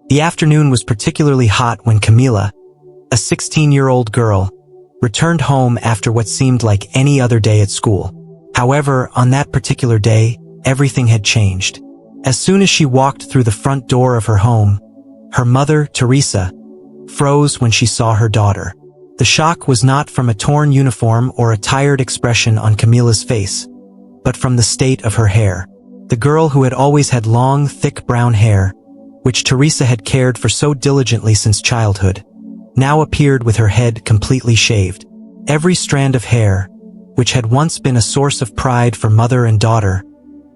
The afternoon was particularly hot when Camila, a 16-year-old girl, returned home after what seemed like any other day at school. However, on that particular day, everything had changed. As soon as she walked through the front door of her home, her mother, Teresa, froze when she saw her daughter. The shock was not from a torn uniform or a tired expression on Camila's face, but from the state of her hair. The girl who had always had long, thick brown hair, which Teresa had cared for so diligently since childhood, now appeared with her head completely shaved. Every strand of hair, which had once been a source of pride for mother and daughter,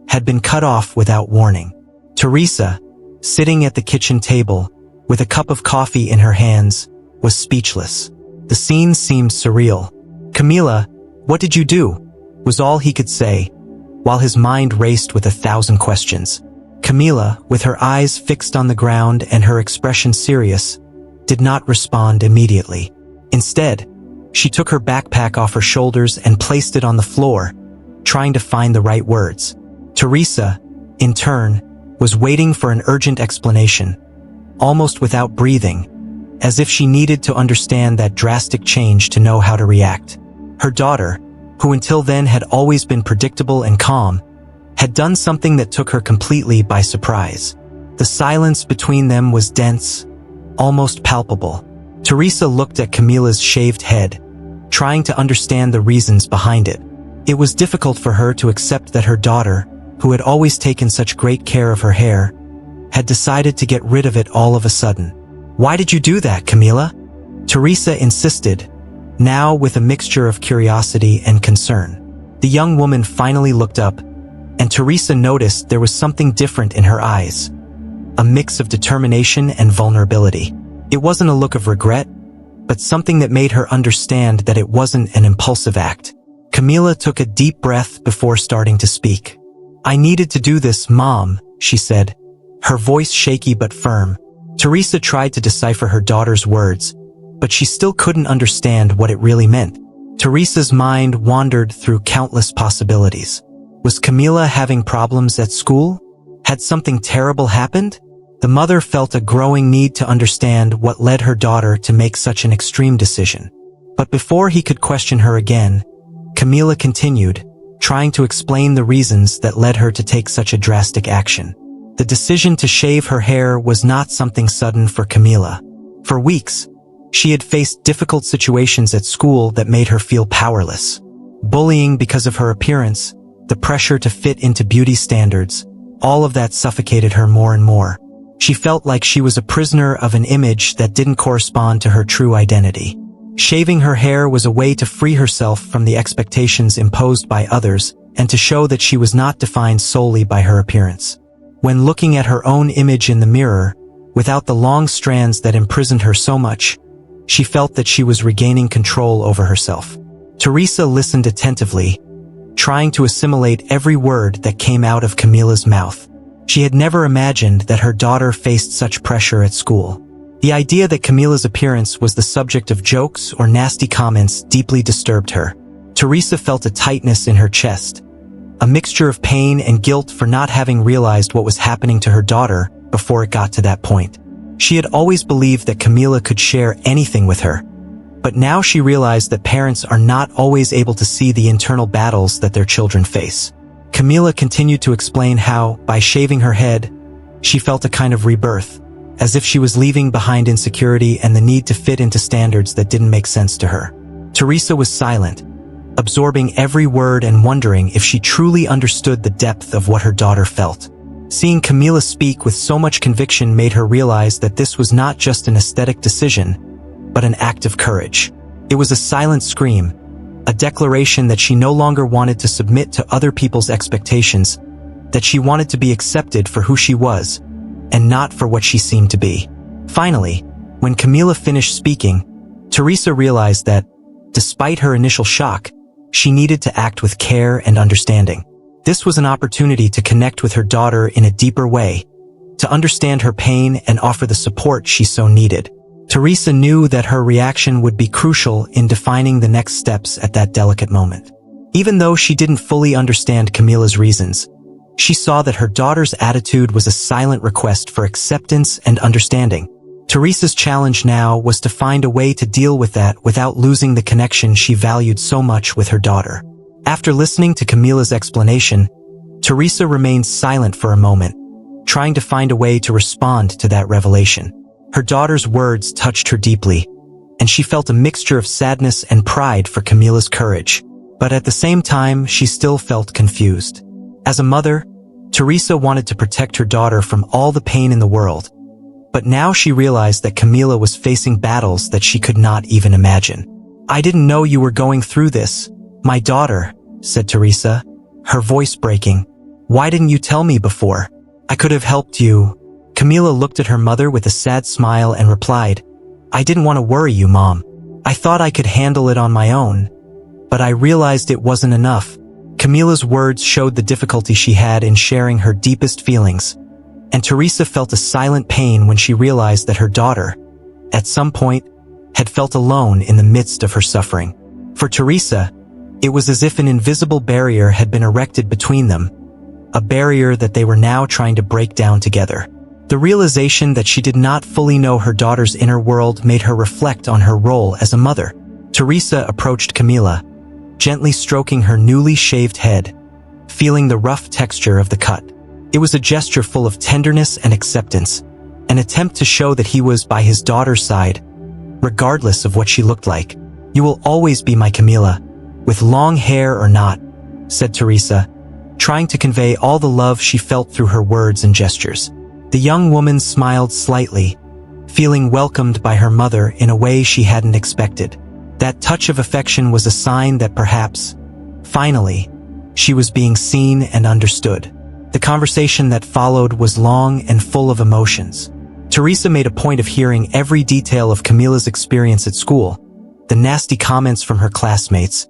had been cut off without warning. Teresa, sitting at the kitchen table, with a cup of coffee in her hands, was speechless. The scene seemed surreal. "Camila, what did you do?" was all he could say, while his mind raced with 1,000 questions. Camila, with her eyes fixed on the ground and her expression serious, did not respond immediately. Instead, she took her backpack off her shoulders and placed it on the floor, trying to find the right words. Teresa, in turn, was waiting for an urgent explanation, almost without breathing, as if she needed to understand that drastic change to know how to react. Her daughter, who until then had always been predictable and calm, had done something that took her completely by surprise. The silence between them was dense, almost palpable. Teresa looked at Camila's shaved head, trying to understand the reasons behind it. It was difficult for her to accept that her daughter, who had always taken such great care of her hair, had decided to get rid of it all of a sudden. "Why did you do that, Camila?" Teresa insisted, now with a mixture of curiosity and concern. The young woman finally looked up, and Teresa noticed there was something different in her eyes, a mix of determination and vulnerability. It wasn't a look of regret, but something that made her understand that it wasn't an impulsive act. Camila took a deep breath before starting to speak. "I needed to do this, Mom," she said, her voice shaky but firm. Teresa tried to decipher her daughter's words, but she still couldn't understand what it really meant. Teresa's mind wandered through countless possibilities. Was Camila having problems at school? Had something terrible happened? The mother felt a growing need to understand what led her daughter to make such an extreme decision. But before he could question her again, Camila continued, trying to explain the reasons that led her to take such a drastic action. The decision to shave her hair was not something sudden for Camila. For weeks, she had faced difficult situations at school that made her feel powerless. Bullying because of her appearance, the pressure to fit into beauty standards, all of that suffocated her more and more. She felt like she was a prisoner of an image that didn't correspond to her true identity. Shaving her hair was a way to free herself from the expectations imposed by others and to show that she was not defined solely by her appearance. When looking at her own image in the mirror, without the long strands that imprisoned her so much, she felt that she was regaining control over herself. Teresa listened attentively, trying to assimilate every word that came out of Camila's mouth. She had never imagined that her daughter faced such pressure at school. The idea that Camila's appearance was the subject of jokes or nasty comments deeply disturbed her. Teresa felt a tightness in her chest, a mixture of pain and guilt for not having realized what was happening to her daughter before it got to that point. She had always believed that Camila could share anything with her, but now she realized that parents are not always able to see the internal battles that their children face. Camila continued to explain how, by shaving her head, she felt a kind of rebirth, as if she was leaving behind insecurity and the need to fit into standards that didn't make sense to her. Teresa was silent, absorbing every word and wondering if she truly understood the depth of what her daughter felt. Seeing Camila speak with so much conviction made her realize that this was not just an aesthetic decision, but an act of courage. It was a silent scream, a declaration that she no longer wanted to submit to other people's expectations, that she wanted to be accepted for who she was, and not for what she seemed to be. Finally, when Camila finished speaking, Teresa realized that, despite her initial shock, she needed to act with care and understanding. This was an opportunity to connect with her daughter in a deeper way, to understand her pain and offer the support she so needed. Teresa knew that her reaction would be crucial in defining the next steps at that delicate moment. Even though she didn't fully understand Camila's reasons, She saw that her daughter's attitude was a silent request for acceptance and understanding. Teresa's challenge now was to find a way to deal with that without losing the connection she valued so much with her daughter. After listening to Camila's explanation, Teresa remained silent for a moment, trying to find a way to respond to that revelation. Her daughter's words touched her deeply, and she felt a mixture of sadness and pride for Camila's courage. But at the same time, she still felt confused. As a mother, Teresa wanted to protect her daughter from all the pain in the world. But now she realized that Camila was facing battles that she could not even imagine. "I didn't know you were going through this, my daughter," said Teresa, her voice breaking. "Why didn't you tell me before? I could have helped you." Camila looked at her mother with a sad smile and replied, "I didn't want to worry you, Mom. I thought I could handle it on my own. But I realized it wasn't enough." Camila's words showed the difficulty she had in sharing her deepest feelings, and Teresa felt a silent pain when she realized that her daughter, at some point, had felt alone in the midst of her suffering. For Teresa, it was as if an invisible barrier had been erected between them, a barrier that they were now trying to break down together. The realization that she did not fully know her daughter's inner world made her reflect on her role as a mother. Teresa approached Camila, gently stroking her newly shaved head, feeling the rough texture of the cut. It was a gesture full of tenderness and acceptance, an attempt to show that he was by his daughter's side, regardless of what she looked like. "You will always be my Camila, with long hair or not," said Teresa, trying to convey all the love she felt through her words and gestures. The young woman smiled slightly, feeling welcomed by her mother in a way she hadn't expected. That touch of affection was a sign that perhaps, finally, she was being seen and understood. The conversation that followed was long and full of emotions. Teresa made a point of hearing every detail of Camila's experience at school, the nasty comments from her classmates,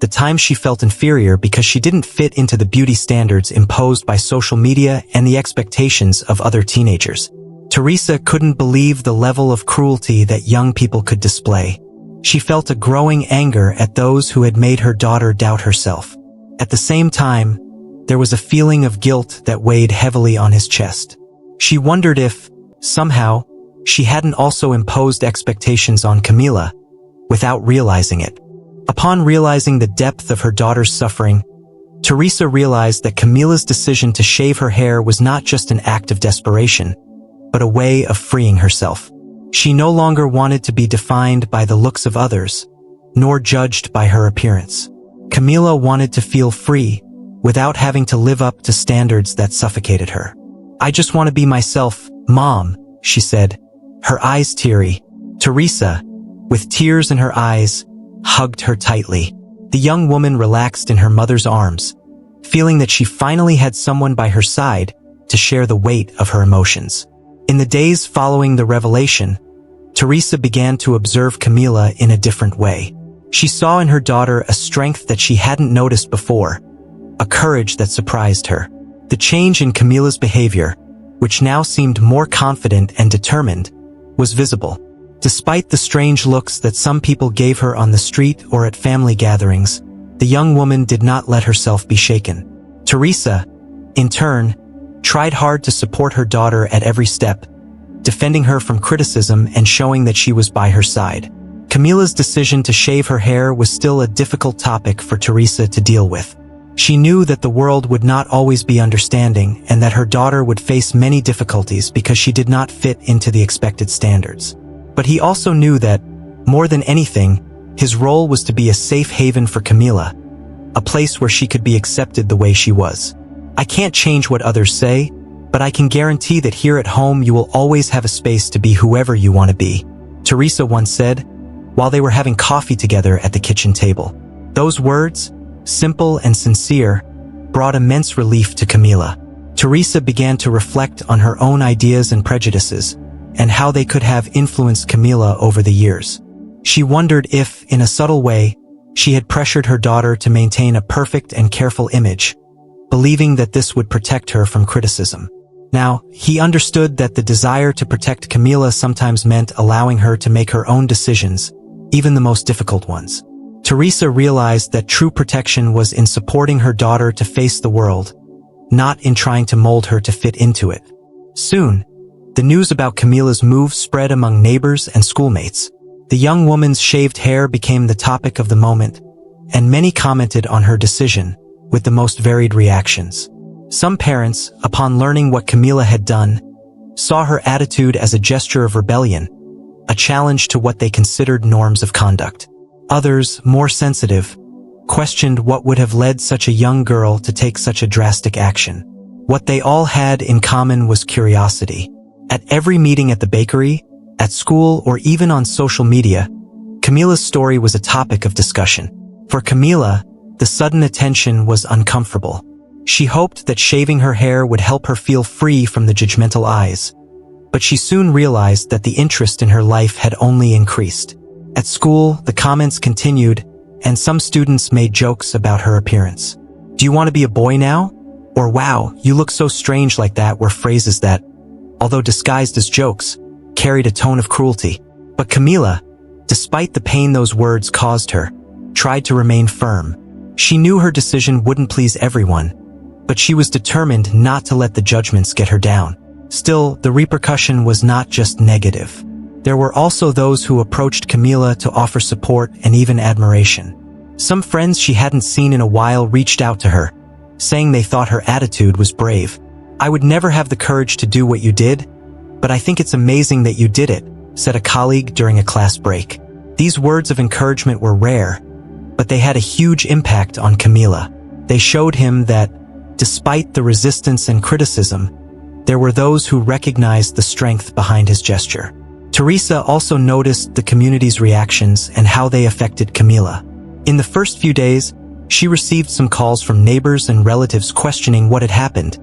the time she felt inferior because she didn't fit into the beauty standards imposed by social media and the expectations of other teenagers. Teresa couldn't believe the level of cruelty that young people could display. She felt a growing anger at those who had made her daughter doubt herself. At the same time, there was a feeling of guilt that weighed heavily on his chest. She wondered if, somehow, she hadn't also imposed expectations on Camila, without realizing it. Upon realizing the depth of her daughter's suffering, Teresa realized that Camila's decision to shave her hair was not just an act of desperation, but a way of freeing herself. She no longer wanted to be defined by the looks of others, nor judged by her appearance. Camila wanted to feel free, without having to live up to standards that suffocated her. "I just want to be myself, Mom," she said, her eyes teary. Teresa, with tears in her eyes, hugged her tightly. The young woman relaxed in her mother's arms, feeling that she finally had someone by her side to share the weight of her emotions. In the days following the revelation, Teresa began to observe Camila in a different way. She saw in her daughter a strength that she hadn't noticed before, a courage that surprised her. The change in Camila's behavior, which now seemed more confident and determined, was visible. Despite the strange looks that some people gave her on the street or at family gatherings, the young woman did not let herself be shaken. Teresa, in turn, tried hard to support her daughter at every step, defending her from criticism and showing that she was by her side. Camila's decision to shave her hair was still a difficult topic for Teresa to deal with. She knew that the world would not always be understanding and that her daughter would face many difficulties because she did not fit into the expected standards. But he also knew that, more than anything, his role was to be a safe haven for Camila, a place where she could be accepted the way she was. "I can't change what others say, but I can guarantee that here at home you will always have a space to be whoever you want to be," Teresa once said, while they were having coffee together at the kitchen table. Those words, simple and sincere, brought immense relief to Camila. Teresa began to reflect on her own ideas and prejudices, and how they could have influenced Camila over the years. She wondered if, in a subtle way, she had pressured her daughter to maintain a perfect and careful image, believing that this would protect her from criticism. Now, he understood that the desire to protect Camila sometimes meant allowing her to make her own decisions, even the most difficult ones. Teresa realized that true protection was in supporting her daughter to face the world, not in trying to mold her to fit into it. Soon, the news about Camila's move spread among neighbors and schoolmates. The young woman's shaved hair became the topic of the moment, and many commented on her decision, with the most varied reactions. Some parents, upon learning what Camila had done, saw her attitude as a gesture of rebellion, a challenge to what they considered norms of conduct. Others, more sensitive, questioned what would have led such a young girl to take such a drastic action. What they all had in common was curiosity. At every meeting at the bakery, at school, or even on social media, Camila's story was a topic of discussion. For Camila, the sudden attention was uncomfortable. She hoped that shaving her hair would help her feel free from the judgmental eyes, but she soon realized that the interest in her life had only increased. At school, the comments continued, and some students made jokes about her appearance. "Do you want to be a boy now?" Or "Wow, you look so strange like that," were phrases that, although disguised as jokes, carried a tone of cruelty. But Camila, despite the pain those words caused her, tried to remain firm. She knew her decision wouldn't please everyone, but she was determined not to let the judgments get her down. Still, the repercussion was not just negative. There were also those who approached Camila to offer support and even admiration. Some friends she hadn't seen in a while reached out to her, saying they thought her attitude was brave. "I would never have the courage to do what you did, but I think it's amazing that you did it," said a colleague during a class break. These words of encouragement were rare, but they had a huge impact on Camila. They showed him that, despite the resistance and criticism, there were those who recognized the strength behind his gesture. Teresa also noticed the community's reactions and how they affected Camila. In the first few days, she received some calls from neighbors and relatives questioning what had happened,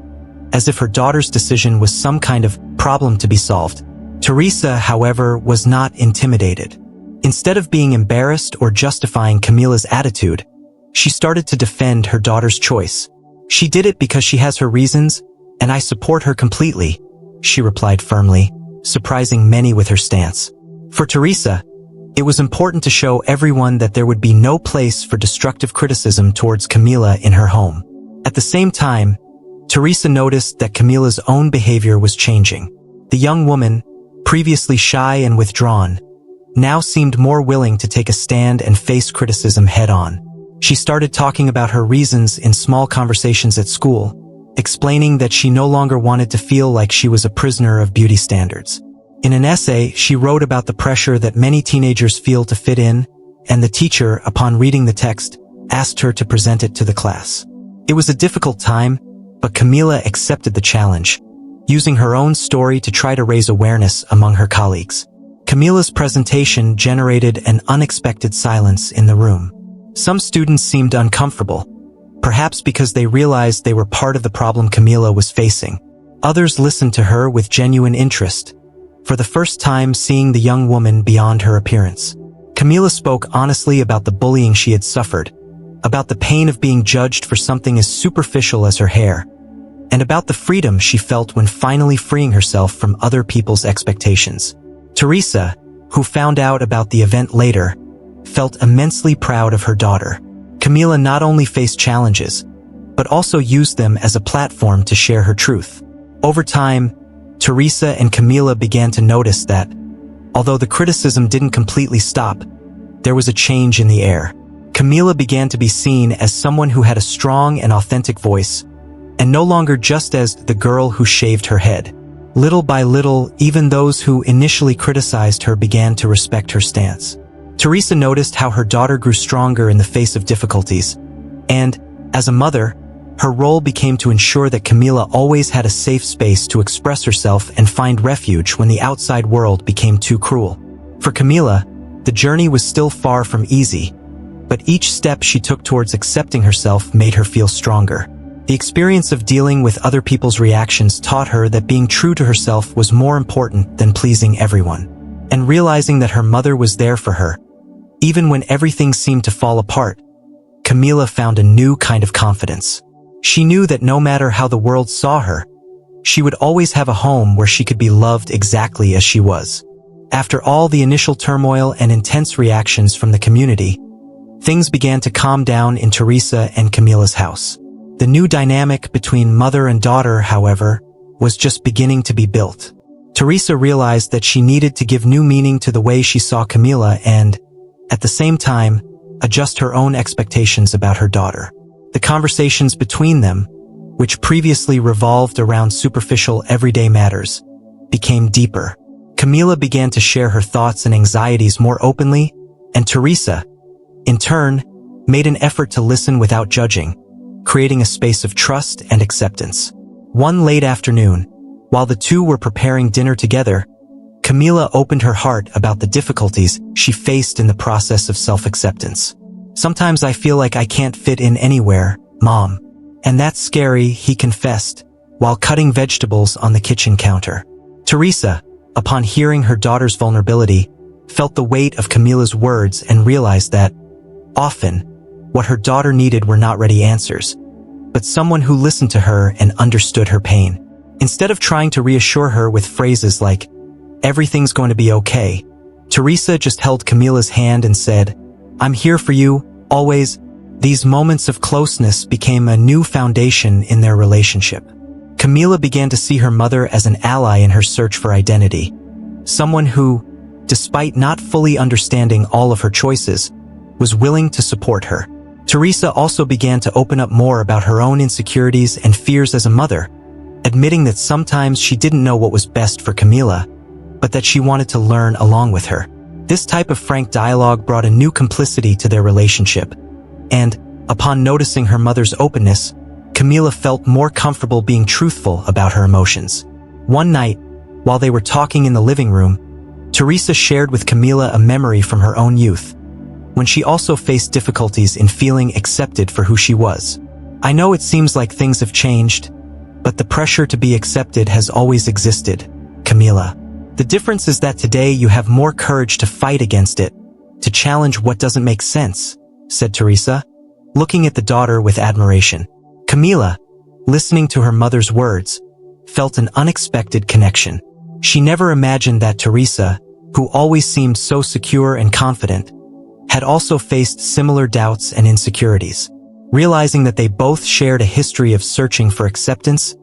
as if her daughter's decision was some kind of problem to be solved. Teresa, however, was not intimidated. Instead of being embarrassed or justifying Camila's attitude, she started to defend her daughter's choice. "She did it because she has her reasons, and I support her completely," she replied firmly, surprising many with her stance. For Teresa, it was important to show everyone that there would be no place for destructive criticism towards Camila in her home. At the same time, Teresa noticed that Camila's own behavior was changing. The young woman, previously shy and withdrawn, now seemed more willing to take a stand and face criticism head-on. She started talking about her reasons in small conversations at school, explaining that she no longer wanted to feel like she was a prisoner of beauty standards. In an essay, she wrote about the pressure that many teenagers feel to fit in, and the teacher, upon reading the text, asked her to present it to the class. It was a difficult time, but Camila accepted the challenge, using her own story to try to raise awareness among her colleagues. Camila's presentation generated an unexpected silence in the room. Some students seemed uncomfortable, perhaps because they realized they were part of the problem Camila was facing. Others listened to her with genuine interest, for the first time seeing the young woman beyond her appearance. Camila spoke honestly about the bullying she had suffered, about the pain of being judged for something as superficial as her hair, and about the freedom she felt when finally freeing herself from other people's expectations. Teresa, who found out about the event later, felt immensely proud of her daughter. Camila not only faced challenges, but also used them as a platform to share her truth. Over time, Teresa and Camila began to notice that, although the criticism didn't completely stop, there was a change in the air. Camila began to be seen as someone who had a strong and authentic voice, and no longer just as the girl who shaved her head. Little by little, even those who initially criticized her began to respect her stance. Teresa noticed how her daughter grew stronger in the face of difficulties, and, as a mother, her role became to ensure that Camila always had a safe space to express herself and find refuge when the outside world became too cruel. For Camila, the journey was still far from easy, but each step she took towards accepting herself made her feel stronger. The experience of dealing with other people's reactions taught her that being true to herself was more important than pleasing everyone. And realizing that her mother was there for her, even when everything seemed to fall apart, Camila found a new kind of confidence. She knew that no matter how the world saw her, she would always have a home where she could be loved exactly as she was. After all the initial turmoil and intense reactions from the community, things began to calm down in Teresa and Camila's house. The new dynamic between mother and daughter, however, was just beginning to be built. Teresa realized that she needed to give new meaning to the way she saw Camila and, at the same time, adjust her own expectations about her daughter. The conversations between them, which previously revolved around superficial everyday matters, became deeper. Camila began to share her thoughts and anxieties more openly, and Teresa, in turn, made an effort to listen without judging, creating a space of trust and acceptance. One late afternoon, while the two were preparing dinner together, Camila opened her heart about the difficulties she faced in the process of self-acceptance. "Sometimes I feel like I can't fit in anywhere, Mom. And that's scary," he confessed, while cutting vegetables on the kitchen counter. Teresa, upon hearing her daughter's vulnerability, felt the weight of Camila's words and realized that, often, what her daughter needed were not ready answers, but someone who listened to her and understood her pain. Instead of trying to reassure her with phrases like, "Everything's going to be okay," Teresa just held Camila's hand and said, "I'm here for you, always." These moments of closeness became a new foundation in their relationship. Camila began to see her mother as an ally in her search for identity, someone who, despite not fully understanding all of her choices, was willing to support her. Teresa also began to open up more about her own insecurities and fears as a mother, admitting that sometimes she didn't know what was best for Camila, but that she wanted to learn along with her. This type of frank dialogue brought a new complicity to their relationship, and, upon noticing her mother's openness, Camila felt more comfortable being truthful about her emotions. One night, while they were talking in the living room, Teresa shared with Camila a memory from her own youth, when she also faced difficulties in feeling accepted for who she was. "I know it seems like things have changed, but the pressure to be accepted has always existed, Camila. The difference is that today you have more courage to fight against it, to challenge what doesn't make sense," said Teresa, looking at the daughter with admiration. Camila, listening to her mother's words, felt an unexpected connection. She never imagined that Teresa, who always seemed so secure and confident, had also faced similar doubts and insecurities. Realizing that they both shared a history of searching for acceptance,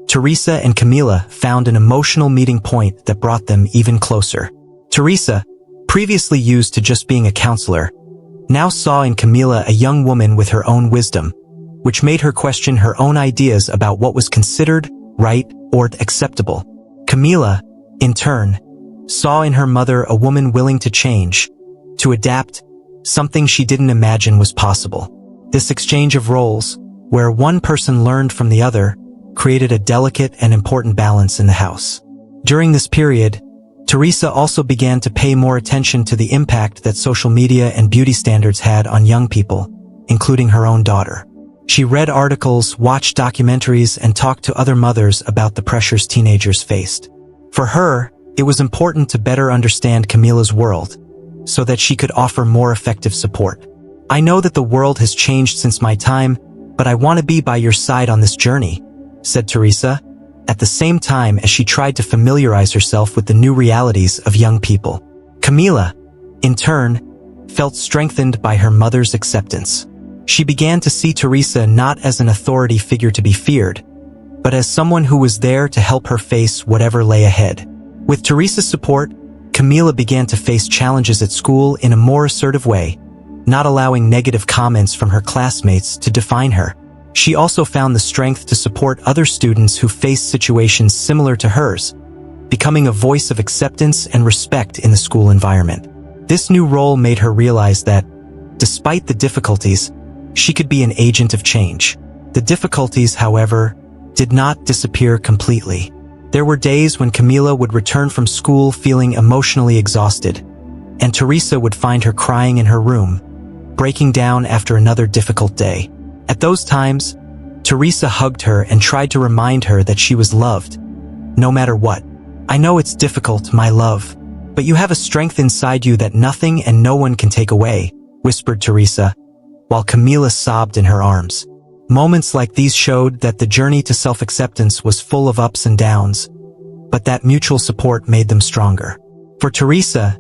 Teresa and Camila found an emotional meeting point that brought them even closer. Teresa, previously used to just being a counselor, now saw in Camila a young woman with her own wisdom, which made her question her own ideas about what was considered right or acceptable. Camila, in turn, saw in her mother a woman willing to change, to adapt, something she didn't imagine was possible. This exchange of roles, where one person learned from the other, created a delicate and important balance in the house. During this period, Teresa also began to pay more attention to the impact that social media and beauty standards had on young people, including her own daughter. She read articles, watched documentaries, and talked to other mothers about the pressures teenagers faced. For her, it was important to better understand Camila's world, so that she could offer more effective support. "I know that the world has changed since my time, but I want to be by your side on this journey," said Teresa, at the same time as she tried to familiarize herself with the new realities of young people. Camila, in turn, felt strengthened by her mother's acceptance. She began to see Teresa not as an authority figure to be feared, but as someone who was there to help her face whatever lay ahead. With Teresa's support, Camila began to face challenges at school in a more assertive way, not allowing negative comments from her classmates to define her. She also found the strength to support other students who faced situations similar to hers, becoming a voice of acceptance and respect in the school environment. This new role made her realize that, despite the difficulties, she could be an agent of change. The difficulties, however, did not disappear completely. There were days when Camila would return from school feeling emotionally exhausted, and Teresa would find her crying in her room, breaking down after another difficult day. At those times, Teresa hugged her and tried to remind her that she was loved, no matter what. "I know it's difficult, my love, but you have a strength inside you that nothing and no one can take away," whispered Teresa, while Camila sobbed in her arms. Moments like these showed that the journey to self-acceptance was full of ups and downs, but that mutual support made them stronger. For Teresa,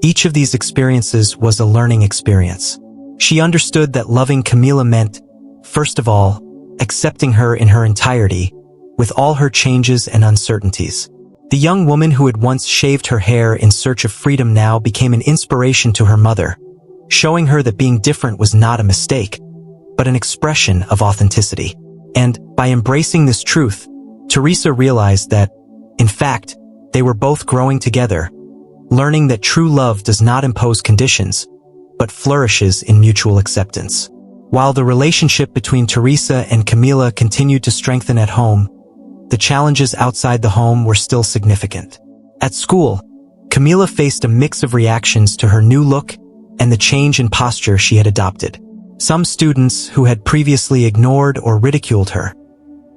each of these experiences was a learning experience. She understood that loving Camila meant, first of all, accepting her in her entirety, with all her changes and uncertainties. The young woman who had once shaved her hair in search of freedom now became an inspiration to her mother, showing her that being different was not a mistake, but an expression of authenticity. And by embracing this truth, Teresa realized that, in fact, they were both growing together, learning that true love does not impose conditions, but flourishes in mutual acceptance. While the relationship between Teresa and Camila continued to strengthen at home, the challenges outside the home were still significant. At school, Camila faced a mix of reactions to her new look and the change in posture she had adopted. Some students who had previously ignored or ridiculed her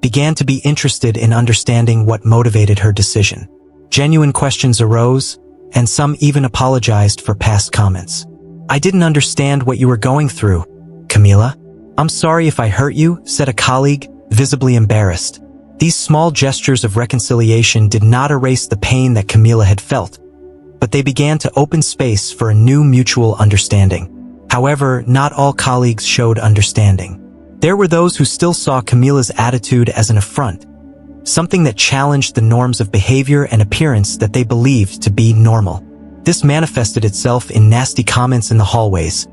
began to be interested in understanding what motivated her decision. Genuine questions arose, and some even apologized for past comments. "I didn't understand what you were going through, Camila. I'm sorry if I hurt you," said a colleague, visibly embarrassed. These small gestures of reconciliation did not erase the pain that Camila had felt, but they began to open space for a new mutual understanding. However, not all colleagues showed understanding. There were those who still saw Camila's attitude as an affront, something that challenged the norms of behavior and appearance that they believed to be normal. This manifested itself in nasty comments in the hallways,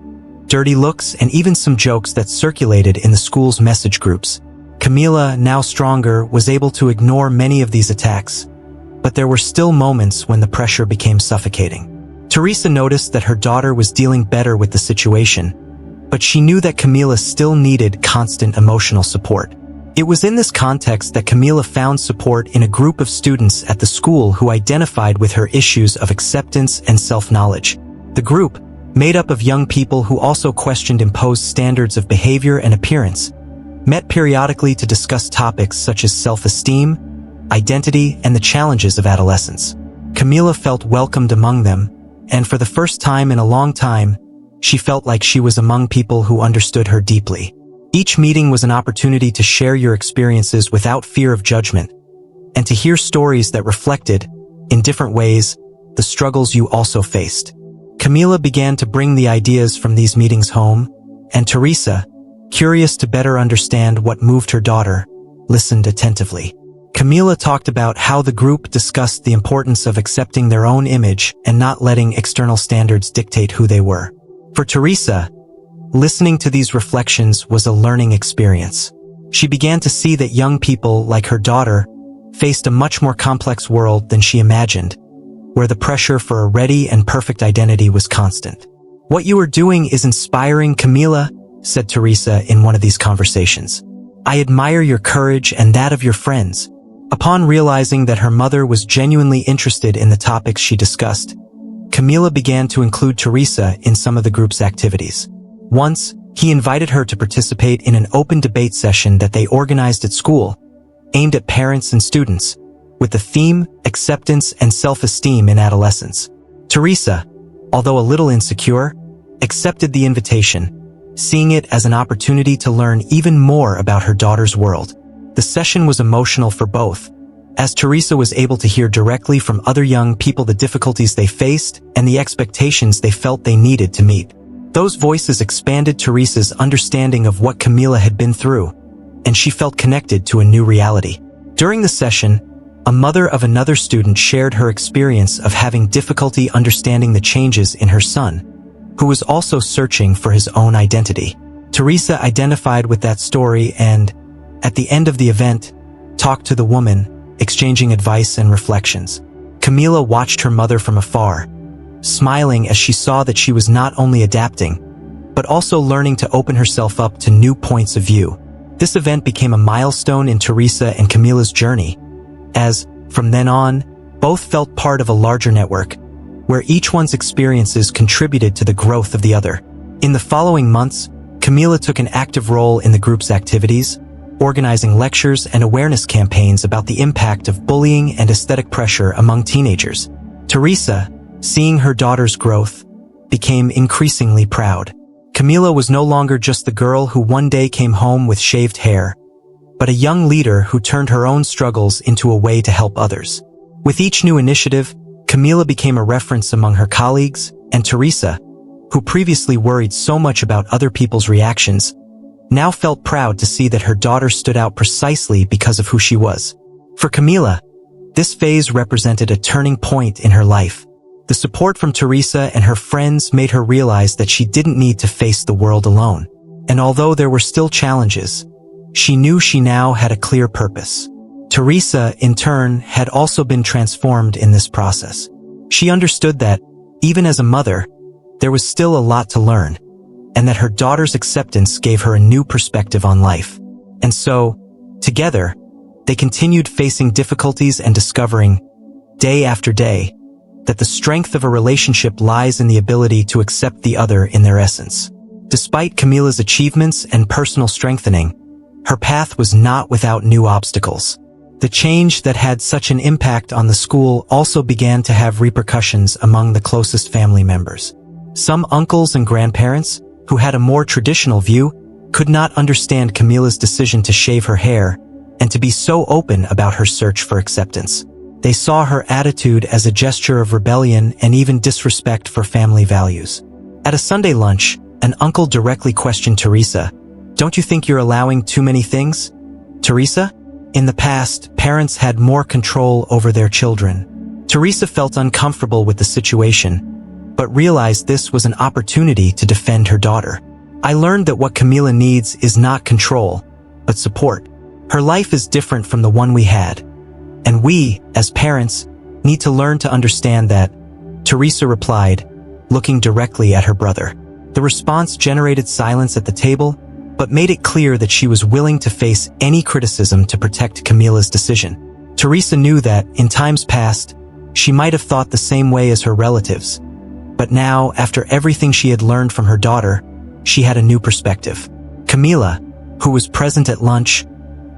dirty looks, and even some jokes that circulated in the school's message groups. Camila, now stronger, was able to ignore many of these attacks, but there were still moments when the pressure became suffocating. Teresa noticed that her daughter was dealing better with the situation, but she knew that Camila still needed constant emotional support. It was in this context that Camila found support in a group of students at the school who identified with her issues of acceptance and self-knowledge. The group, made up of young people who also questioned imposed standards of behavior and appearance, met periodically to discuss topics such as self-esteem, identity, and the challenges of adolescence. Camila felt welcomed among them, and for the first time in a long time, she felt like she was among people who understood her deeply. Each meeting was an opportunity to share your experiences without fear of judgment, and to hear stories that reflected, in different ways, the struggles you also faced. Camila began to bring the ideas from these meetings home, and Teresa, curious to better understand what moved her daughter, listened attentively. Camila talked about how the group discussed the importance of accepting their own image and not letting external standards dictate who they were. For Teresa, listening to these reflections was a learning experience. She began to see that young people, like her daughter, faced a much more complex world than she imagined, where the pressure for a ready and perfect identity was constant. "What you are doing is inspiring, Camila," said Teresa in one of these conversations. "I admire your courage and that of your friends." Upon realizing that her mother was genuinely interested in the topics she discussed, Camila began to include Teresa in some of the group's activities. Once, he invited her to participate in an open debate session that they organized at school, aimed at parents and students, with the theme, acceptance and self-esteem in adolescence. Teresa, although a little insecure, accepted the invitation, seeing it as an opportunity to learn even more about her daughter's world. The session was emotional for both, as Teresa was able to hear directly from other young people the difficulties they faced and the expectations they felt they needed to meet. Those voices expanded Teresa's understanding of what Camila had been through, and she felt connected to a new reality. During the session, a mother of another student shared her experience of having difficulty understanding the changes in her son, who was also searching for his own identity. Teresa identified with that story and, at the end of the event, talked to the woman, exchanging advice and reflections. Camila watched her mother from afar, smiling as she saw that she was not only adapting, but also learning to open herself up to new points of view. This event became a milestone in Teresa and Camila's journey, as, from then on, both felt part of a larger network, where each one's experiences contributed to the growth of the other. In the following months, Camila took an active role in the group's activities, organizing lectures and awareness campaigns about the impact of bullying and aesthetic pressure among teenagers. Teresa, seeing her daughter's growth, became increasingly proud. Camila was no longer just the girl who one day came home with shaved hair, but a young leader who turned her own struggles into a way to help others. With each new initiative, Camila became a reference among her colleagues, and Teresa, who previously worried so much about other people's reactions, now felt proud to see that her daughter stood out precisely because of who she was. For Camila, this phase represented a turning point in her life. The support from Teresa and her friends made her realize that she didn't need to face the world alone. And although there were still challenges, she knew she now had a clear purpose. Teresa, in turn, had also been transformed in this process. She understood that, even as a mother, there was still a lot to learn, and that her daughter's acceptance gave her a new perspective on life. And so, together, they continued facing difficulties and discovering, day after day, that the strength of a relationship lies in the ability to accept the other in their essence. Despite Camila's achievements and personal strengthening, her path was not without new obstacles. The change that had such an impact on the school also began to have repercussions among the closest family members. Some uncles and grandparents, who had a more traditional view, could not understand Camila's decision to shave her hair and to be so open about her search for acceptance. They saw her attitude as a gesture of rebellion and even disrespect for family values. At a Sunday lunch, an uncle directly questioned Teresa, "Don't you think you're allowing too many things, Teresa?" In the past, parents had more control over their children. Teresa felt uncomfortable with the situation, but realized this was an opportunity to defend her daughter. "I learned that what Camila needs is not control, but support. Her life is different from the one we had. And we, as parents, need to learn to understand that," Teresa replied, looking directly at her brother. The response generated silence at the table, but made it clear that she was willing to face any criticism to protect Camila's decision. Teresa knew that, in times past, she might have thought the same way as her relatives. But now, after everything she had learned from her daughter, she had a new perspective. Camila, who was present at lunch,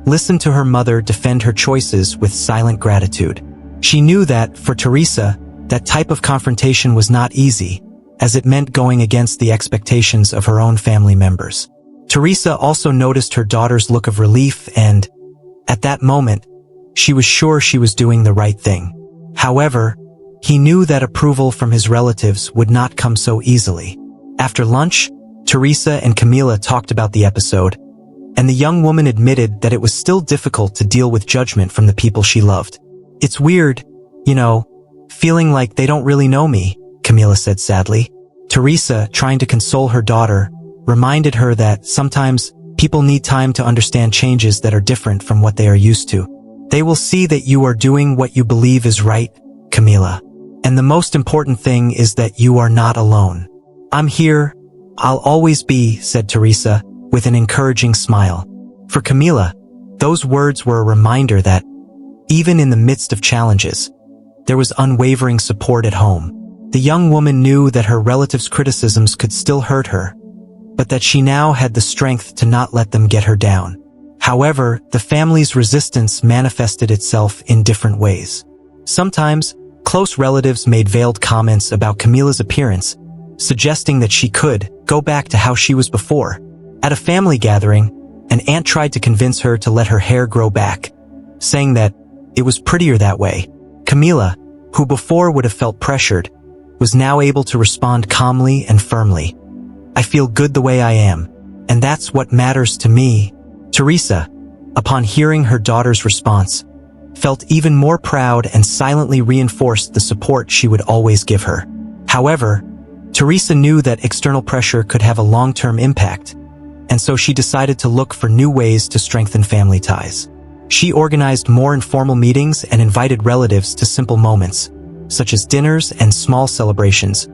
listened to her mother defend her choices with silent gratitude. She knew that, for Teresa, that type of confrontation was not easy, as it meant going against the expectations of her own family members. Teresa also noticed her daughter's look of relief and, at that moment, she was sure she was doing the right thing. However, he knew that approval from his relatives would not come so easily. After lunch, Teresa and Camila talked about the episode, and the young woman admitted that it was still difficult to deal with judgment from the people she loved. "It's weird, feeling like they don't really know me," Camila said sadly. Teresa, trying to console her daughter, reminded her that sometimes people need time to understand changes that are different from what they are used to. "They will see that you are doing what you believe is right, Camila. And the most important thing is that you are not alone. I'm here. I'll always be," said Teresa, with an encouraging smile. For Camila, those words were a reminder that, even in the midst of challenges, there was unwavering support at home. The young woman knew that her relatives' criticisms could still hurt her, but that she now had the strength to not let them get her down. However, the family's resistance manifested itself in different ways. Sometimes, close relatives made veiled comments about Camila's appearance, suggesting that she could go back to how she was before. At a family gathering, an aunt tried to convince her to let her hair grow back, saying that it was prettier that way. Camila, who before would have felt pressured, was now able to respond calmly and firmly. "I feel good the way I am, and that's what matters to me." Teresa, upon hearing her daughter's response, felt even more proud and silently reinforced the support she would always give her. However, Teresa knew that external pressure could have a long-term impact, and so she decided to look for new ways to strengthen family ties. She organized more informal meetings and invited relatives to simple moments, such as dinners and small celebrations,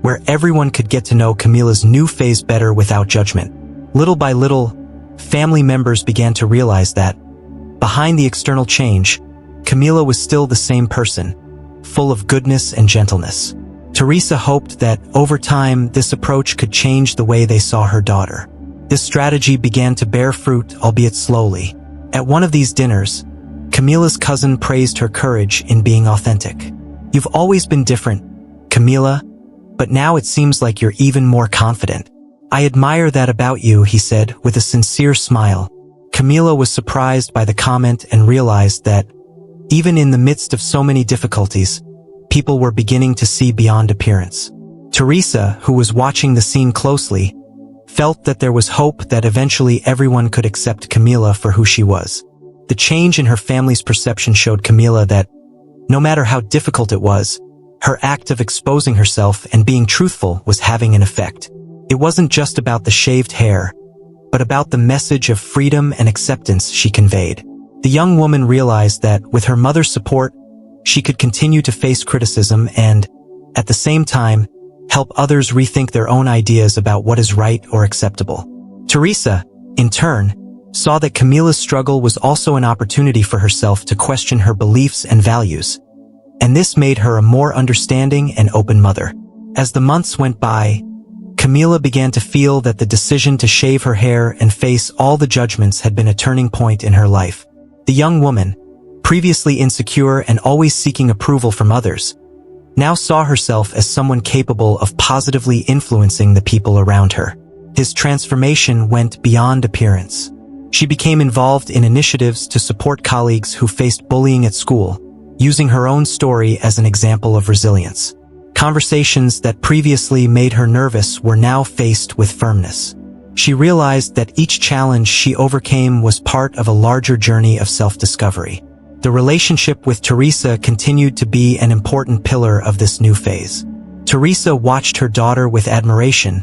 where everyone could get to know Camila's new phase better without judgment. Little by little, family members began to realize that, behind the external change, Camila was still the same person, full of goodness and gentleness. Teresa hoped that, over time, this approach could change the way they saw her daughter. This strategy began to bear fruit, albeit slowly. At one of these dinners, Camila's cousin praised her courage in being authentic. "You've always been different, Camila, but now it seems like you're even more confident. I admire that about you," he said, with a sincere smile. Camila was surprised by the comment and realized that, even in the midst of so many difficulties, people were beginning to see beyond appearance. Teresa, who was watching the scene closely, felt that there was hope that eventually everyone could accept Camila for who she was. The change in her family's perception showed Camila that, no matter how difficult it was, her act of exposing herself and being truthful was having an effect. It wasn't just about the shaved hair, but about the message of freedom and acceptance she conveyed. The young woman realized that, with her mother's support, she could continue to face criticism and, at the same time, help others rethink their own ideas about what is right or acceptable. Teresa, in turn, saw that Camila's struggle was also an opportunity for herself to question her beliefs and values, and this made her a more understanding and open mother. As the months went by, Camila began to feel that the decision to shave her hair and face all the judgments had been a turning point in her life. The young woman, previously insecure and always seeking approval from others, now saw herself as someone capable of positively influencing the people around her. His transformation went beyond appearance. She became involved in initiatives to support colleagues who faced bullying at school, using her own story as an example of resilience. Conversations that previously made her nervous were now faced with firmness. She realized that each challenge she overcame was part of a larger journey of self-discovery. The relationship with Teresa continued to be an important pillar of this new phase. Teresa watched her daughter with admiration,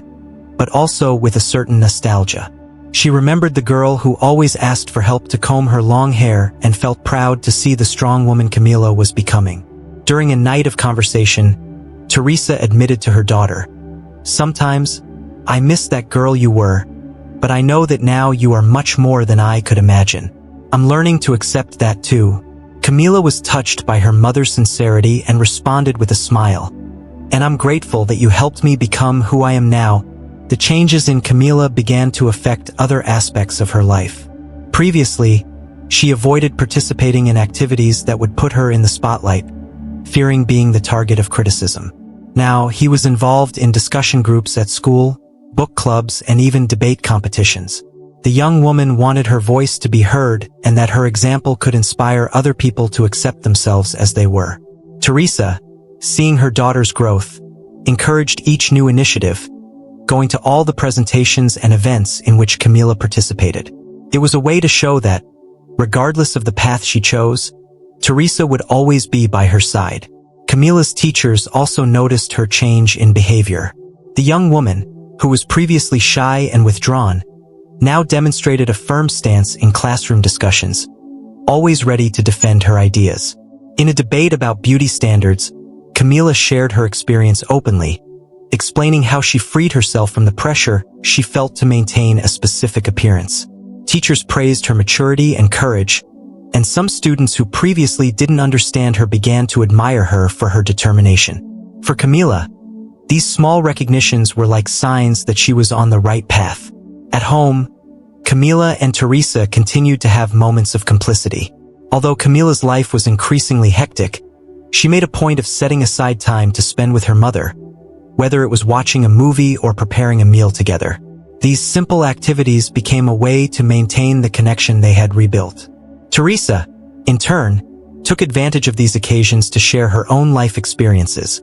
but also with a certain nostalgia. She remembered the girl who always asked for help to comb her long hair and felt proud to see the strong woman Camila was becoming. During a night of conversation, Teresa admitted to her daughter, "Sometimes, I miss that girl you were, but I know that now you are much more than I could imagine. I'm learning to accept that too." Camila was touched by her mother's sincerity and responded with a smile. "And I'm grateful that you helped me become who I am now." The changes in Camila began to affect other aspects of her life. Previously, she avoided participating in activities that would put her in the spotlight, fearing being the target of criticism. Now, he was involved in discussion groups at school, book clubs, and even debate competitions. The young woman wanted her voice to be heard and that her example could inspire other people to accept themselves as they were. Teresa, seeing her daughter's growth, encouraged each new initiative, going to all the presentations and events in which Camila participated. It was a way to show that, regardless of the path she chose, Teresa would always be by her side. Camila's teachers also noticed her change in behavior. The young woman, who was previously shy and withdrawn, now demonstrated a firm stance in classroom discussions, always ready to defend her ideas. In a debate about beauty standards, Camila shared her experience openly, explaining how she freed herself from the pressure she felt to maintain a specific appearance. Teachers praised her maturity and courage, and some students who previously didn't understand her began to admire her for her determination. For Camila, these small recognitions were like signs that she was on the right path. At home, Camila and Teresa continued to have moments of complicity. Although Camila's life was increasingly hectic, she made a point of setting aside time to spend with her mother, whether it was watching a movie or preparing a meal together. These simple activities became a way to maintain the connection they had rebuilt. Teresa, in turn, took advantage of these occasions to share her own life experiences,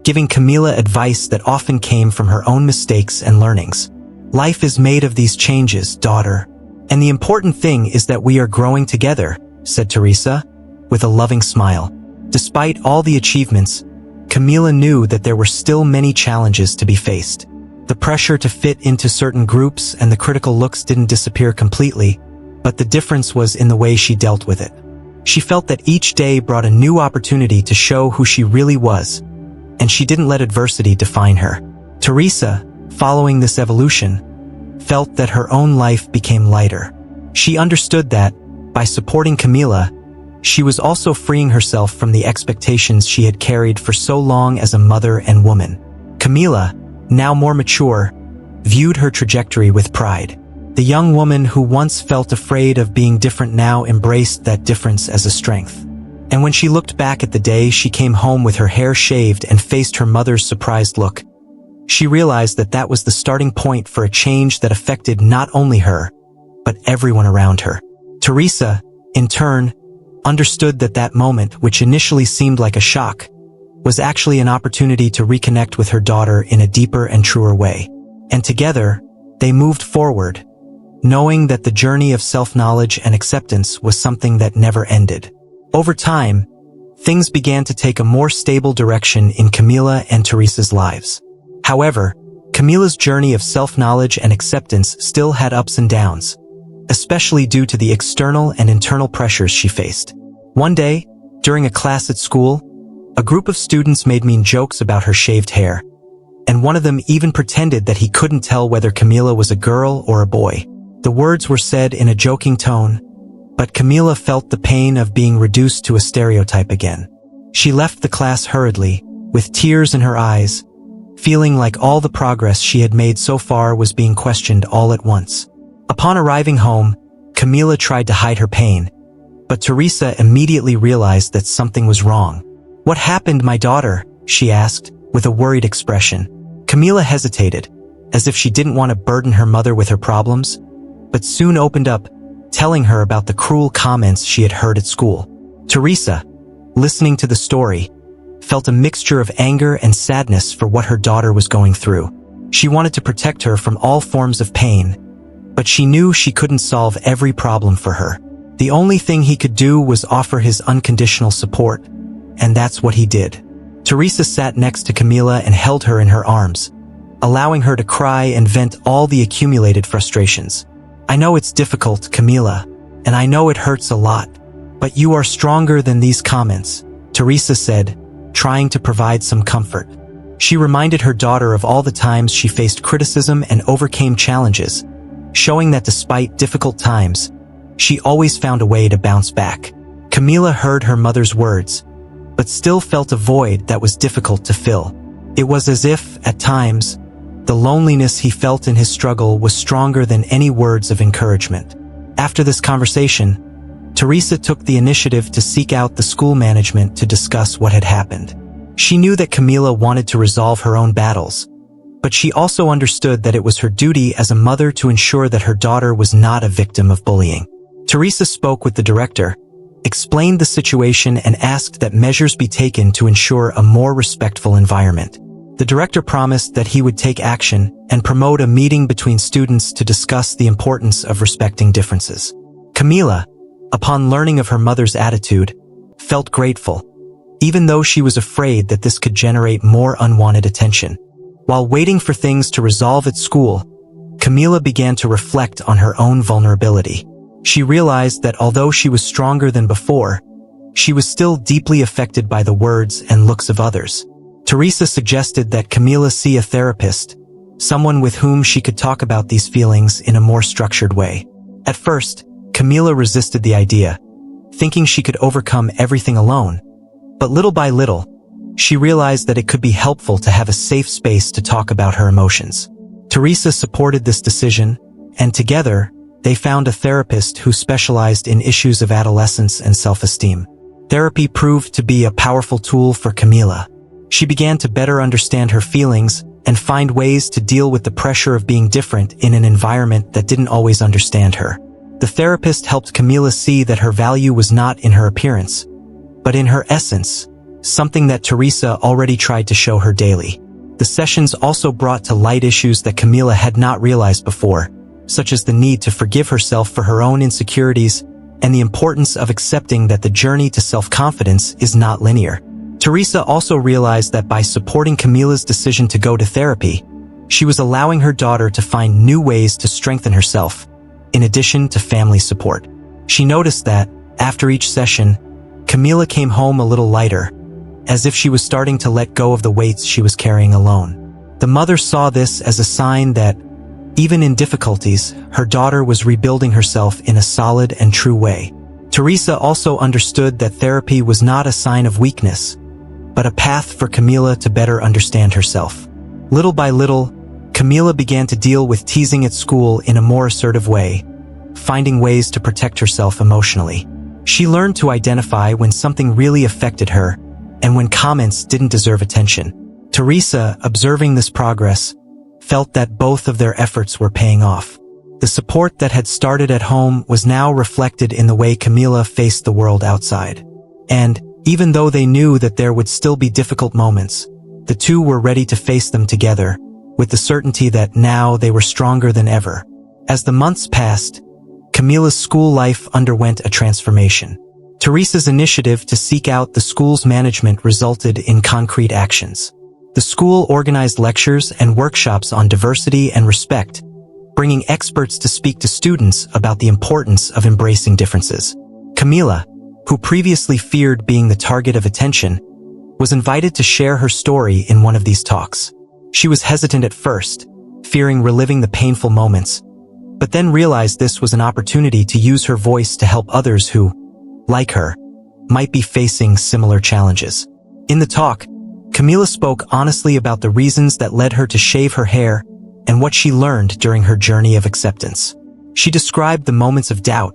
giving Camila advice that often came from her own mistakes and learnings. "Life is made of these changes, daughter. And the important thing is that we are growing together," said Teresa, with a loving smile. Despite all the achievements, Camila knew that there were still many challenges to be faced. The pressure to fit into certain groups and the critical looks didn't disappear completely, but the difference was in the way she dealt with it. She felt that each day brought a new opportunity to show who she really was, and she didn't let adversity define her. Teresa, following this evolution, felt that her own life became lighter. She understood that, by supporting Camila, she was also freeing herself from the expectations she had carried for so long as a mother and woman. Camila, now more mature, viewed her trajectory with pride. The young woman who once felt afraid of being different now embraced that difference as a strength. And when she looked back at the day she came home with her hair shaved and faced her mother's surprised look, she realized that that was the starting point for a change that affected not only her, but everyone around her. Teresa, in turn, understood that that moment, which initially seemed like a shock, was actually an opportunity to reconnect with her daughter in a deeper and truer way. And together, they moved forward, knowing that the journey of self-knowledge and acceptance was something that never ended. Over time, things began to take a more stable direction in Camila and Teresa's lives. However, Camila's journey of self-knowledge and acceptance still had ups and downs, especially due to the external and internal pressures she faced. One day, during a class at school, a group of students made mean jokes about her shaved hair, and one of them even pretended that he couldn't tell whether Camila was a girl or a boy. The words were said in a joking tone, but Camila felt the pain of being reduced to a stereotype again. She left the class hurriedly, with tears in her eyes, feeling like all the progress she had made so far was being questioned all at once. Upon arriving home, Camila tried to hide her pain, but Teresa immediately realized that something was wrong. "What happened, my daughter?" she asked, with a worried expression. Camila hesitated, as if she didn't want to burden her mother with her problems, but soon opened up, telling her about the cruel comments she had heard at school. Teresa, listening to the story, felt a mixture of anger and sadness for what her daughter was going through. She wanted to protect her from all forms of pain, but she knew she couldn't solve every problem for her. The only thing he could do was offer his unconditional support, and that's what he did. Teresa sat next to Camila and held her in her arms, allowing her to cry and vent all the accumulated frustrations. "I know it's difficult, Camila, and I know it hurts a lot, but you are stronger than these comments," Teresa said, trying to provide some comfort. She reminded her daughter of all the times she faced criticism and overcame challenges, showing that despite difficult times, she always found a way to bounce back. Camila heard her mother's words, but still felt a void that was difficult to fill. It was as if, at times, the loneliness he felt in his struggle was stronger than any words of encouragement. After this conversation, Teresa took the initiative to seek out the school management to discuss what had happened. She knew that Camila wanted to resolve her own battles, but she also understood that it was her duty as a mother to ensure that her daughter was not a victim of bullying. Teresa spoke with the director, explained the situation, and asked that measures be taken to ensure a more respectful environment. The director promised that he would take action and promote a meeting between students to discuss the importance of respecting differences. Camila, upon learning of her mother's attitude, felt grateful, even though she was afraid that this could generate more unwanted attention. While waiting for things to resolve at school, Camila began to reflect on her own vulnerability. She realized that although she was stronger than before, she was still deeply affected by the words and looks of others. Teresa suggested that Camila see a therapist, someone with whom she could talk about these feelings in a more structured way. At first, Camila resisted the idea, thinking she could overcome everything alone. But little by little, she realized that it could be helpful to have a safe space to talk about her emotions. Teresa supported this decision, and together, they found a therapist who specialized in issues of adolescence and self-esteem. Therapy proved to be a powerful tool for Camila. She began to better understand her feelings and find ways to deal with the pressure of being different in an environment that didn't always understand her. The therapist helped Camila see that her value was not in her appearance, but in her essence, something that Teresa already tried to show her daily. The sessions also brought to light issues that Camila had not realized before, such as the need to forgive herself for her own insecurities and the importance of accepting that the journey to self-confidence is not linear. Teresa also realized that by supporting Camila's decision to go to therapy, she was allowing her daughter to find new ways to strengthen herself, in addition to family support. She noticed that, after each session, Camila came home a little lighter, as if she was starting to let go of the weights she was carrying alone. The mother saw this as a sign that, even in difficulties, her daughter was rebuilding herself in a solid and true way. Teresa also understood that therapy was not a sign of weakness, but a path for Camila to better understand herself. Little by little, Camila began to deal with teasing at school in a more assertive way, finding ways to protect herself emotionally. She learned to identify when something really affected her and when comments didn't deserve attention. Teresa, observing this progress, felt that both of their efforts were paying off. The support that had started at home was now reflected in the way Camila faced the world outside. And, even though they knew that there would still be difficult moments, the two were ready to face them together, with the certainty that now they were stronger than ever. As the months passed, Camila's school life underwent a transformation. Teresa's initiative to seek out the school's management resulted in concrete actions. The school organized lectures and workshops on diversity and respect, bringing experts to speak to students about the importance of embracing differences. Camila, who previously feared being the target of attention, was invited to share her story in one of these talks. She was hesitant at first, fearing reliving the painful moments, but then realized this was an opportunity to use her voice to help others who, like her, might be facing similar challenges. In the talk, Camila spoke honestly about the reasons that led her to shave her hair and what she learned during her journey of acceptance. She described the moments of doubt,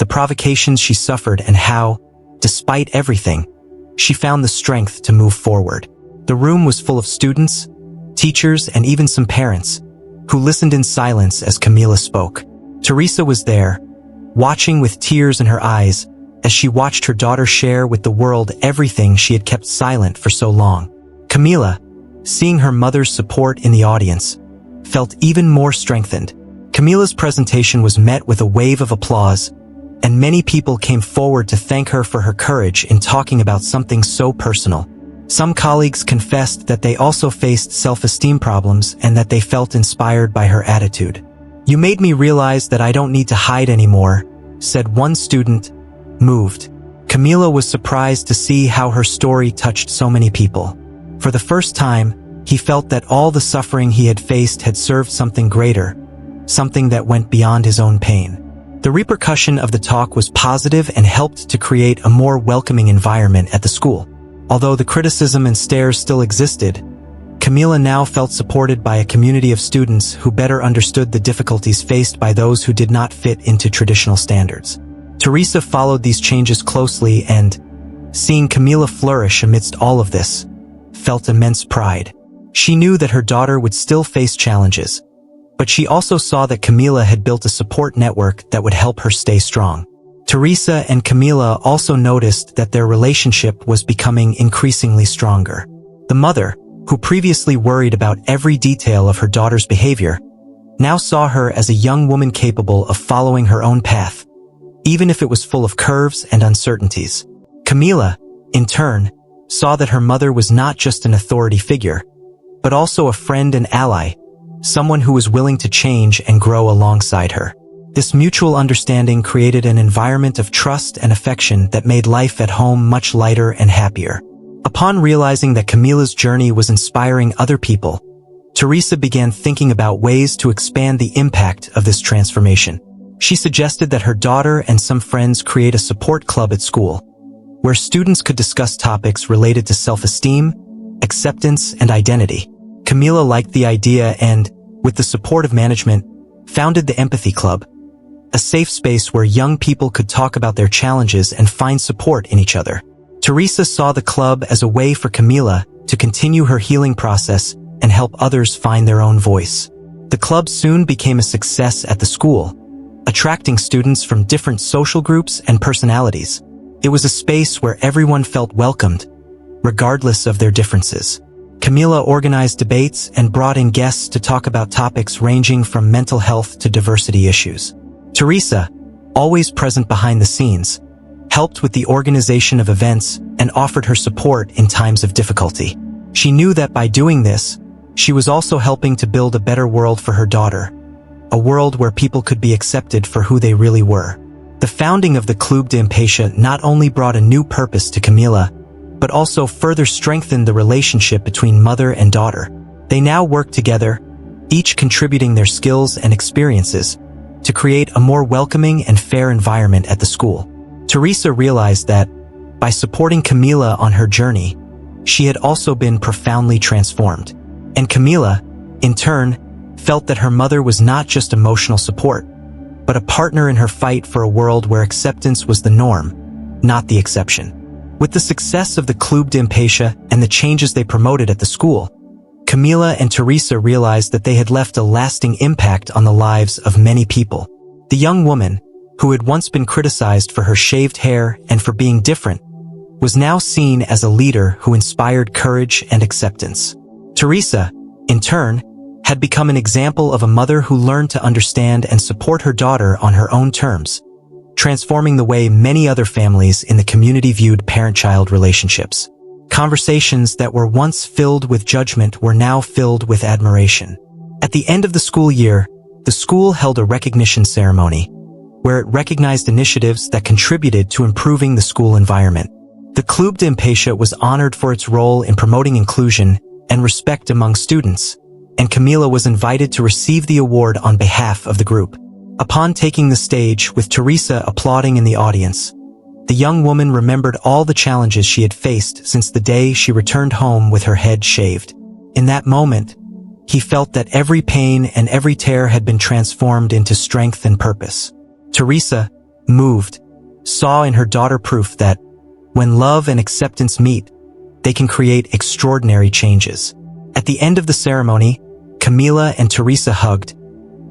the provocations she suffered, and how, despite everything, she found the strength to move forward. The room was full of students, teachers, and even some parents, who listened in silence as Camila spoke. Teresa was there, watching with tears in her eyes as she watched her daughter share with the world everything she had kept silent for so long. Camila, seeing her mother's support in the audience, felt even more strengthened. Camila's presentation was met with a wave of applause, and many people came forward to thank her for her courage in talking about something so personal. Some colleagues confessed that they also faced self-esteem problems and that they felt inspired by her attitude. "You made me realize that I don't need to hide anymore," said one student, moved. Camila was surprised to see how her story touched so many people. For the first time, he felt that all the suffering he had faced had served something greater, something that went beyond his own pain. The repercussion of the talk was positive and helped to create a more welcoming environment at the school. Although the criticism and stares still existed, Camila now felt supported by a community of students who better understood the difficulties faced by those who did not fit into traditional standards. Teresa followed these changes closely and, seeing Camila flourish amidst all of this, felt immense pride. She knew that her daughter would still face challenges, but she also saw that Camila had built a support network that would help her stay strong. Teresa and Camila also noticed that their relationship was becoming increasingly stronger. The mother, who previously worried about every detail of her daughter's behavior, now saw her as a young woman capable of following her own path, even if it was full of curves and uncertainties. Camila, in turn, saw that her mother was not just an authority figure, but also a friend and ally, someone who was willing to change and grow alongside her. This mutual understanding created an environment of trust and affection that made life at home much lighter and happier. Upon realizing that Camila's journey was inspiring other people, Teresa began thinking about ways to expand the impact of this transformation. She suggested that her daughter and some friends create a support club at school, where students could discuss topics related to self-esteem, acceptance, and identity. Camila liked the idea and, with the support of management, founded the Empathy Club, a safe space where young people could talk about their challenges and find support in each other. Teresa saw the club as a way for Camila to continue her healing process and help others find their own voice. The club soon became a success at the school, attracting students from different social groups and personalities. It was a space where everyone felt welcomed, regardless of their differences. Camila organized debates and brought in guests to talk about topics ranging from mental health to diversity issues. Teresa, always present behind the scenes, helped with the organization of events and offered her support in times of difficulty. She knew that by doing this, she was also helping to build a better world for her daughter, a world where people could be accepted for who they really were. The founding of the Club de Empatía not only brought a new purpose to Camila, but also further strengthened the relationship between mother and daughter. They now work together, each contributing their skills and experiences to create a more welcoming and fair environment at the school. Teresa realized that, by supporting Camila on her journey, she had also been profoundly transformed. And Camila, in turn, felt that her mother was not just emotional support, but a partner in her fight for a world where acceptance was the norm, not the exception. With the success of the Club de Empatía and the changes they promoted at the school, Camila and Teresa realized that they had left a lasting impact on the lives of many people. The young woman, who had once been criticized for her shaved hair and for being different, was now seen as a leader who inspired courage and acceptance. Teresa, in turn, had become an example of a mother who learned to understand and support her daughter on her own terms, transforming the way many other families in the community viewed parent-child relationships. Conversations that were once filled with judgment were now filled with admiration. At the end of the school year, the school held a recognition ceremony, where it recognized initiatives that contributed to improving the school environment. The Club de Empatía was honored for its role in promoting inclusion and respect among students, and Camila was invited to receive the award on behalf of the group. Upon taking the stage, with Teresa applauding in the audience, the young woman remembered all the challenges she had faced since the day she returned home with her head shaved. In that moment, he felt that every pain and every tear had been transformed into strength and purpose. Teresa, moved, saw in her daughter proof that, when love and acceptance meet, they can create extraordinary changes. At the end of the ceremony, Camila and Teresa hugged,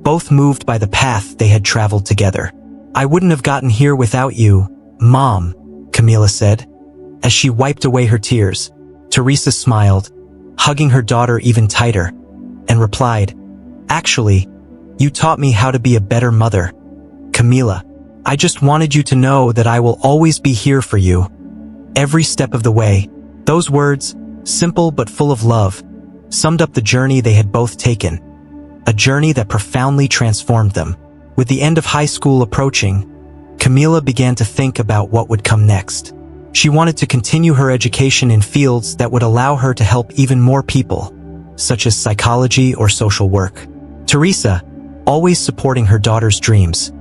both moved by the path they had traveled together. "I wouldn't have gotten here without you, Mom," Camila said. As she wiped away her tears, Teresa smiled, hugging her daughter even tighter, and replied, "Actually, you taught me how to be a better mother. Camila, I just wanted you to know that I will always be here for you, every step of the way." Those words, simple but full of love, summed up the journey they had both taken, a journey that profoundly transformed them. With the end of high school approaching, Camila began to think about what would come next. She wanted to continue her education in fields that would allow her to help even more people, such as psychology or social work. Teresa, always supporting her daughter's dreams,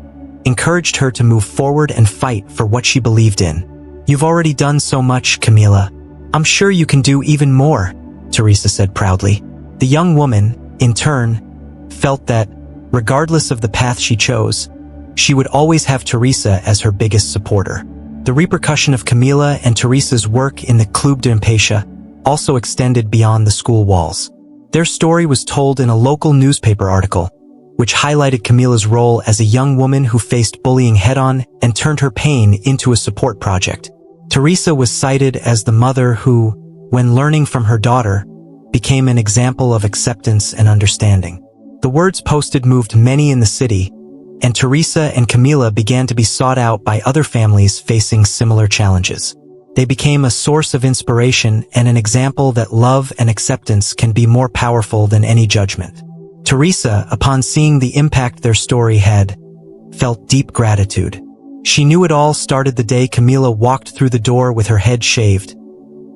encouraged her to move forward and fight for what she believed in. "You've already done so much, Camila. I'm sure you can do even more," Teresa said proudly. The young woman, in turn, felt that, regardless of the path she chose, she would always have Teresa as her biggest supporter. The repercussion of Camila and Teresa's work in the Club de Empatía also extended beyond the school walls. Their story was told in a local newspaper article, which highlighted Camila's role as a young woman who faced bullying head-on and turned her pain into a support project. Teresa was cited as the mother who, when learning from her daughter, became an example of acceptance and understanding. The words posted moved many in the city, and Teresa and Camila began to be sought out by other families facing similar challenges. They became a source of inspiration and an example that love and acceptance can be more powerful than any judgment. Teresa, upon seeing the impact their story had, felt deep gratitude. She knew it all started the day Camila walked through the door with her head shaved,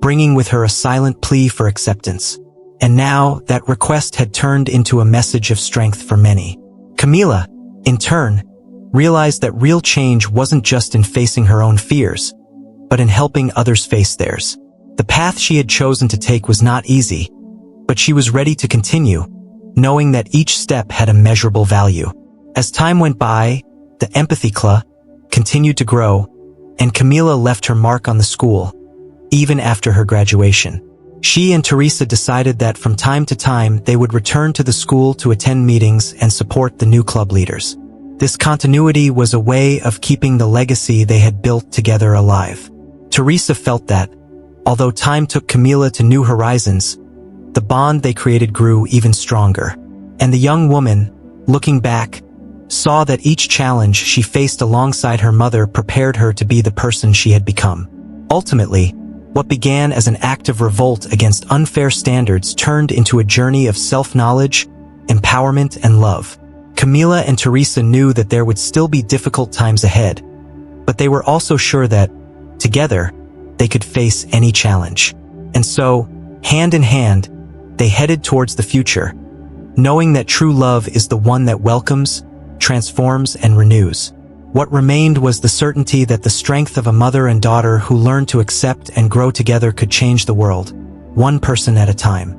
bringing with her a silent plea for acceptance. And now, that request had turned into a message of strength for many. Camila, in turn, realized that real change wasn't just in facing her own fears, but in helping others face theirs. The path she had chosen to take was not easy, but she was ready to continue, knowing that each step had a measurable value. As time went by, the Empathy Club continued to grow, and Camila left her mark on the school, even after her graduation. She and Teresa decided that from time to time they would return to the school to attend meetings and support the new club leaders. This continuity was a way of keeping the legacy they had built together alive. Teresa felt that, although time took Camila to new horizons, the bond they created grew even stronger. And the young woman, looking back, saw that each challenge she faced alongside her mother prepared her to be the person she had become. Ultimately, what began as an act of revolt against unfair standards turned into a journey of self-knowledge, empowerment, and love. Camila and Teresa knew that there would still be difficult times ahead, but they were also sure that, together, they could face any challenge. And so, hand in hand, they headed towards the future, knowing that true love is the one that welcomes, transforms, and renews. What remained was the certainty that the strength of a mother and daughter who learned to accept and grow together could change the world, one person at a time.